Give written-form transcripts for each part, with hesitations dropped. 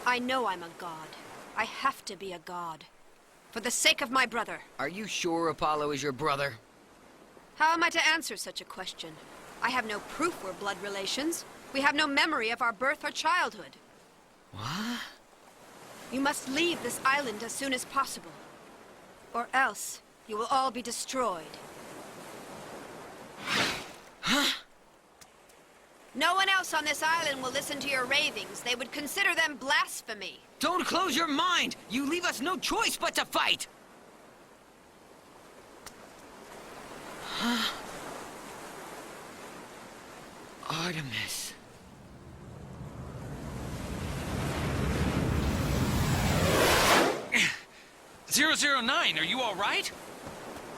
I know I'm a god. I have to be a god. For the sake of my brother. Are you sure Apollo is your brother? How am I to answer such a question? I have no proof we're blood relations. We have no memory of our birth or childhood. What? You must leave this island as soon as possible. Or else, you will all be destroyed. Huh? No one else on this island will listen to your ravings. They would consider them blasphemy. Don't close your mind! You leave us no choice but to fight! Huh? Artemis. 009, are you all right?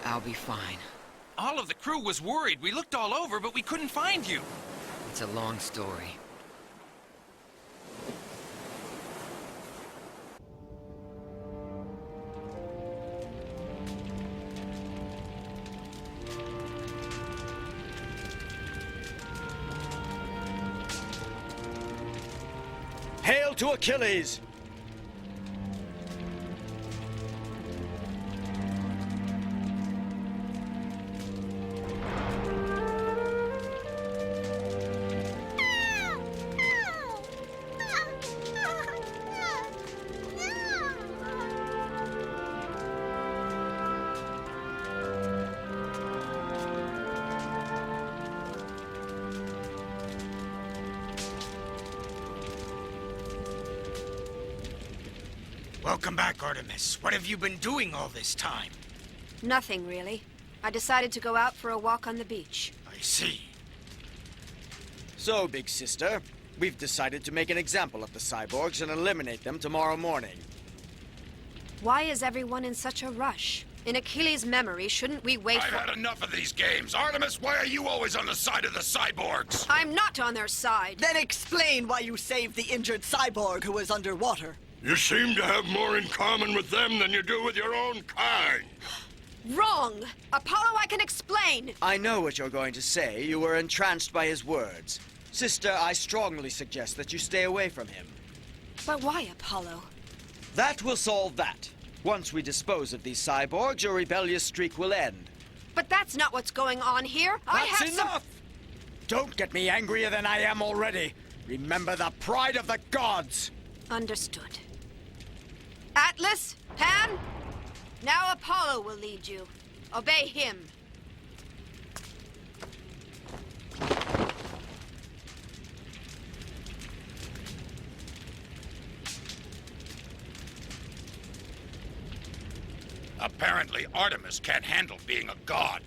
I'll be fine. All of the crew was worried. We looked all over, but we couldn't find you. It's a long story. Hail to Achilles! Welcome back, Artemis. What have you been doing all this time? Nothing, really. I decided to go out for a walk on the beach. I see. So, big sister, we've decided to make an example of the cyborgs and eliminate them tomorrow morning. Why is everyone in such a rush? In Achilles' memory, shouldn't we wait I've had enough of these games. Artemis, why are you always on the side of the cyborgs? I'm not on their side. Then explain why you saved the injured cyborg who was underwater. You seem to have more in common with them than you do with your own kind. Wrong! Apollo, I can explain! I know what you're going to say. You were entranced by his words. Sister, I strongly suggest that you stay away from him. But why, Apollo? That will solve that. Once we dispose of these cyborgs, your rebellious streak will end. But that's not what's going on here. That's enough! Don't get me angrier than I am already. Remember the pride of the gods! Understood. Atlas, Pan, now Apollo will lead you. Obey him. Apparently, Artemis can't handle being a god.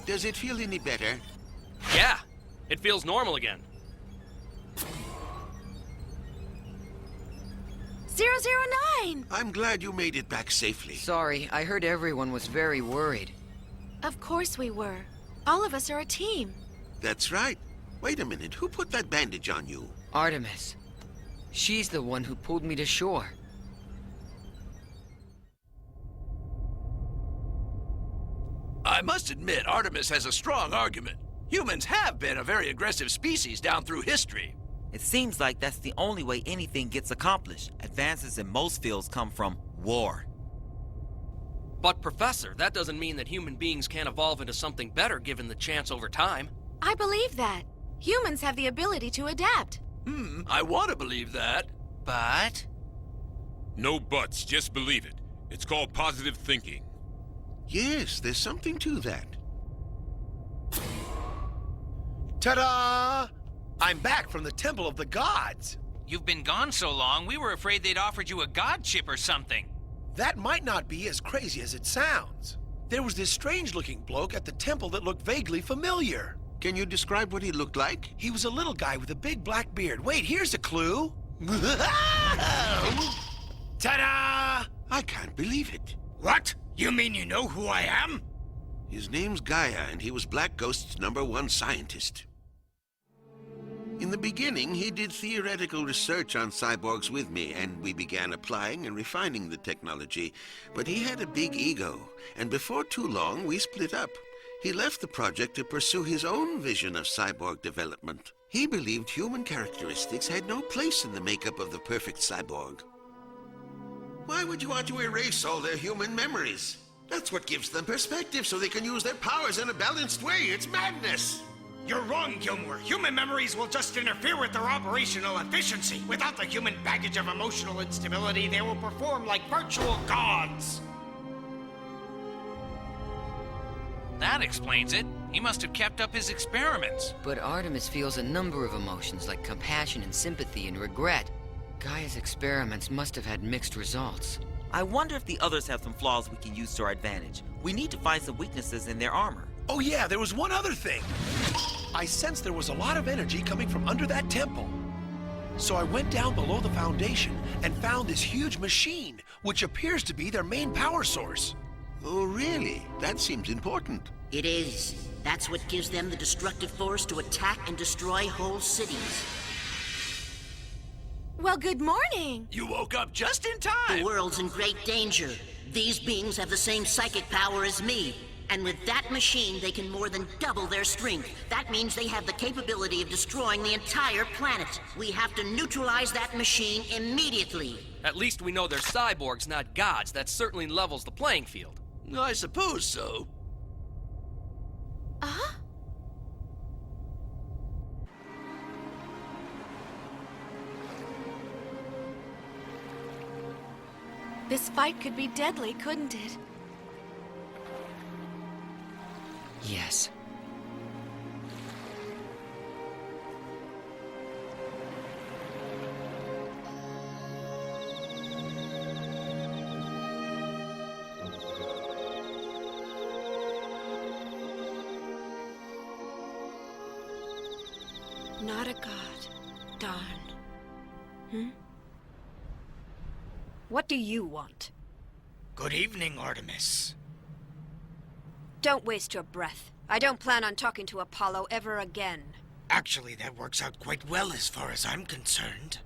Does it feel any better? Yeah, it feels normal again. 009! I'm glad you made it back safely. Sorry, I heard everyone was very worried. Of course we were. All of us are a team. That's right. Wait a minute, who put that bandage on you? Artemis. She's the one who pulled me to shore. I must admit, Artemis has a strong argument. Humans have been a very aggressive species down through history. It seems like that's the only way anything gets accomplished. Advances in most fields come from war. But Professor, that doesn't mean that human beings can't evolve into something better given the chance over time. I believe that. Humans have the ability to adapt. I want to believe that. But... No buts, just believe it. It's called positive thinking. Yes, there's something to that. Ta-da! I'm back from the Temple of the Gods. You've been gone so long, we were afraid they'd offered you a god chip or something. That might not be as crazy as it sounds. There was this strange-looking bloke at the temple that looked vaguely familiar. Can you describe what he looked like? He was a little guy with a big black beard. Wait, here's a clue. Ta-da! I can't believe it. What? You mean you know who I am? His name's Gaia, and he was Black Ghost's #1 scientist. In the beginning, he did theoretical research on cyborgs with me, and we began applying and refining the technology. But he had a big ego, and before too long, we split up. He left the project to pursue his own vision of cyborg development. He believed human characteristics had no place in the makeup of the perfect cyborg. Why would you want to erase all their human memories? That's what gives them perspective, so they can use their powers in a balanced way. It's madness! You're wrong, Gilmore. Human memories will just interfere with their operational efficiency. Without the human baggage of emotional instability, they will perform like virtual gods. That explains it. He must have kept up his experiments. But Artemis feels a number of emotions like compassion and sympathy and regret. Gaia's experiments must have had mixed results. I wonder if the others have some flaws we can use to our advantage. We need to find some weaknesses in their armor. Oh yeah, there was one other thing. I sensed there was a lot of energy coming from under that temple. So I went down below the foundation and found this huge machine, which appears to be their main power source. Oh, really? That seems important. It is. That's what gives them the destructive force to attack and destroy whole cities. Well, good morning. You woke up just in time. The world's in great danger. These beings have the same psychic power as me. And with that machine, they can more than double their strength. That means they have the capability of destroying the entire planet. We have to neutralize that machine immediately. At least we know they're cyborgs, not gods. That certainly levels the playing field. I suppose so. Uh-huh. This fight could be deadly, couldn't it? Yes. Not a god. Darn. What do you want? Good evening, Artemis. Don't waste your breath. I don't plan on talking to Apollo ever again. Actually, that works out quite well as far as I'm concerned.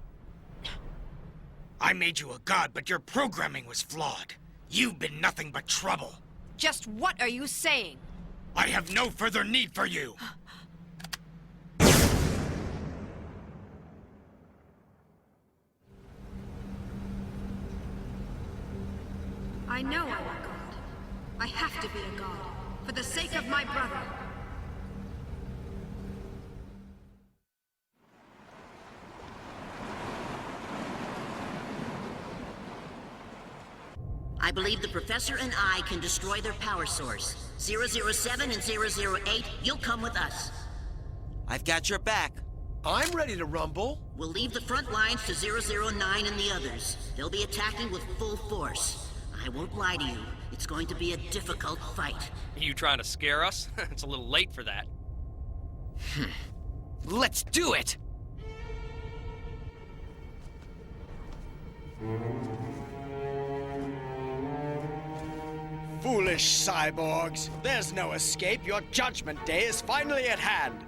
I made you a god, but your programming was flawed. You've been nothing but trouble. Just what are you saying? I have no further need for you. I know I'm a god. I have to be a god. For the sake of my brother. I believe the Professor and I can destroy their power source. 007 and 008, you'll come with us. I've got your back. I'm ready to rumble. We'll leave the front lines to 009 and the others. They'll be attacking with full force. I won't lie to you. It's going to be a difficult fight. Are you trying to scare us? It's a little late for that. Let's do it! Foolish cyborgs. There's no escape. Your judgment day is finally at hand.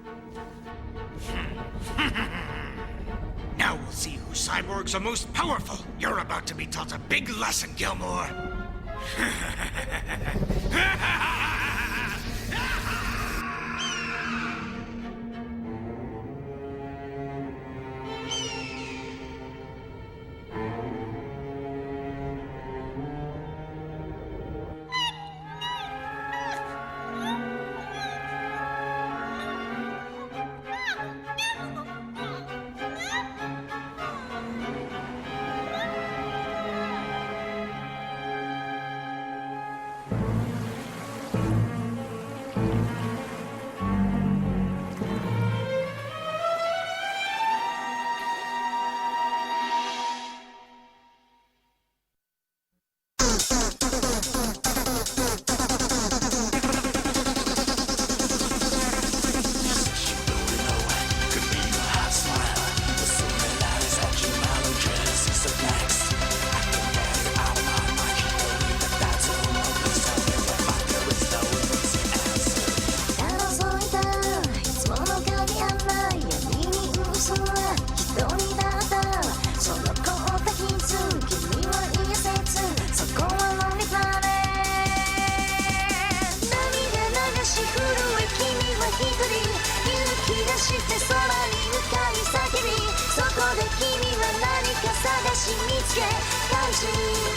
Now we'll see who cyborgs are most powerful. You're about to be taught a big lesson, Gilmore. get buzzing.